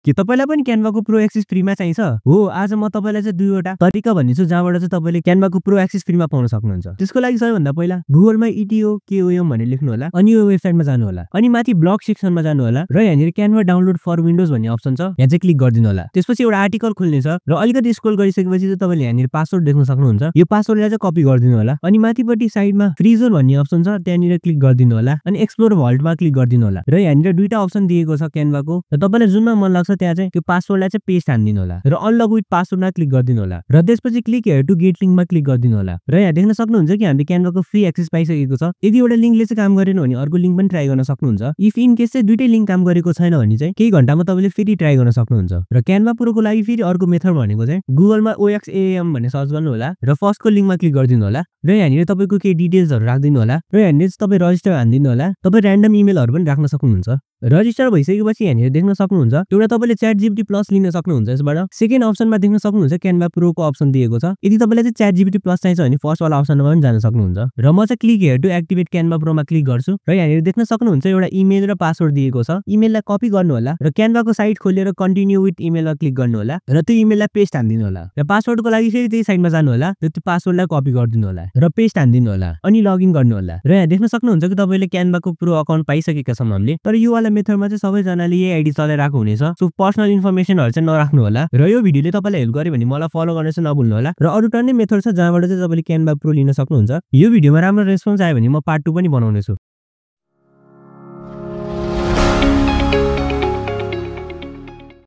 के तपाईलाई पनि क्यानभाको प्रो एक्सेस फ्रीमा चाहिन्छ? हो, आज म तपाईलाई चाहिँ दुईवटा तरिका भन्नेछु जहाँबाट चाहिँ तपाईले क्यानभाको प्रो एक्सेस फ्रीमा पाउन सक्नुहुन्छ। त्यसको लागि सबैभन्दा पहिला गुगलमा ETOKOM भनेर लेख्नु होला अनि यो वेबसाइटमा जानु होला अनि माथि ब्लग सेक्सनमा जानु होला र यहाँनिर क्यानभा डाउनलोड फर विन्डोज भन्ने अप्सन छ, यहाँ चाहिँ क्लिक गरिदिनु होला। त्यसपछि एउटा आर्टिकल खुल्नेछ र अलिकति स्क्रोल गरिसकेपछि चाहिँ तपाईले यहाँनिर पासवर्ड देख्न सक्नुहुन्छ। यो पासवर्डलाई चाहिँ कपी गरिदिनु होला अनि माथिपट्टि साइडमा फ्री जोन भन्ने अप्सन छ, त्यहाँनिर क्लिक गरिदिनु होला अनि एक्सप्लोर भल्टमा क्लिक गरिदिनु होला र यहाँनिर दुईटा अप्सन दिएको छ क्यानभाको र तपाईलाई जुनमा मन लाग्छ त्यहाँ चाहिँ त्यो पासवर्डलाई चाहिँ पेस्ट हान्दिनु होला र अनलक विथ पासवर्डमा क्लिक गरिदिनु होला र त्यसपछि क्लिक हियर टु गेट लिंकमा क्लिक गरिदिनु होला र यहाँ देख्न सक्नुहुन्छ कि हामीले क्यानभाको फ्री एक्सेस पाइसकेको छ। यदि एउटा लिंकले चाहिँ काम गरेन भने अर्को लिंक पनि ट्राई गर्न सक्नुहुन्छ। इफ इन केस चाहिँ दुईटै लिंक काम गरेको छैन भने चाहिँ केही घण्टामा तपाईले फेरि ट्राई गर्न सक्नुहुन्छ। र क्यानभा प्रोको लागि फेरि अर्को मेथड भनेको चाहिँ गुगलमा OXAM भनेर सर्च गर्नु होला र फर्स्टको लिंकमा क्लिक गरिदिनु होला र यहाँनिर तपाईको केही डिटेल्सहरु राख्दिनु होला र यहाँनिर तपाईं रजिस्टर हान्दिनु होला। तपाई र्यान्डम इमेलहरु पनि राख्न सक्नुहुन्छ। रजिस्टर भइसकेपछि यहाँनिर देख्न सक्नुहुन्छ एउटा तपाईले ChatGPT प्लस लिन सक्नुहुन्छ यसबाट। सेकेन्ड अप्सनमा देख्न सक्नुहुन्छ क्यानभा प्रोको अप्सन दिएको छ। यदि तपाईलाई चाहिँ ChatGPT प्लस चाहिन्छ भने फर्स्ट वाला अप्सनमा पनि जान सक्नुहुन्छ र म चाहिँ click here to activate Canva प्रोमा क्लिक गर्छु र यहाँनिर देख्न सक्नुहुन्छ एउटा इमेल र पासवर्ड दिएको छ। इमेललाई कपी गर्नु होला र क्यानभाको साइट खोलेर कन्टिन्यू विथ इमेलमा क्लिक गर्नु होला र त्यो इमेललाई पेस्ट हान्दिनु होला र पासवर्डको लागि फेरि त्यही साइडमा जानु होला र त्यो पासवर्डलाई कपी गरिदिनु होला र पेस्ट हान्दिनु होला अनि लगइन गर्नु होला र यहाँ देख्न सक्नुहुन्छ कि तपाईले क्यानभाको प्रो अकाउन्ट पाइसकेका छौं हामीले। तर यो वाला मेथडमा चाहिँ सबैजनाले यही आइडी चलाइरहेको हुनेछ। सो पर्सनल इन्फर्मेसनहरु चाहिँ नराख्नु होला र यो भिडियोले तपाईलाई हेल्प गर्यो भने मलाई फलो गर्न चाहिँ नभुल्नु होला र अरु टन्नै मेथड छ जहाँबाट चाहिँ तपाईले क्यानभा प्रो लिन सक्नुहुन्छ। यो भिडियोमा राम्रो रेस्पोन्स आयो भने म पार्ट 2 पनि बनाउने छु।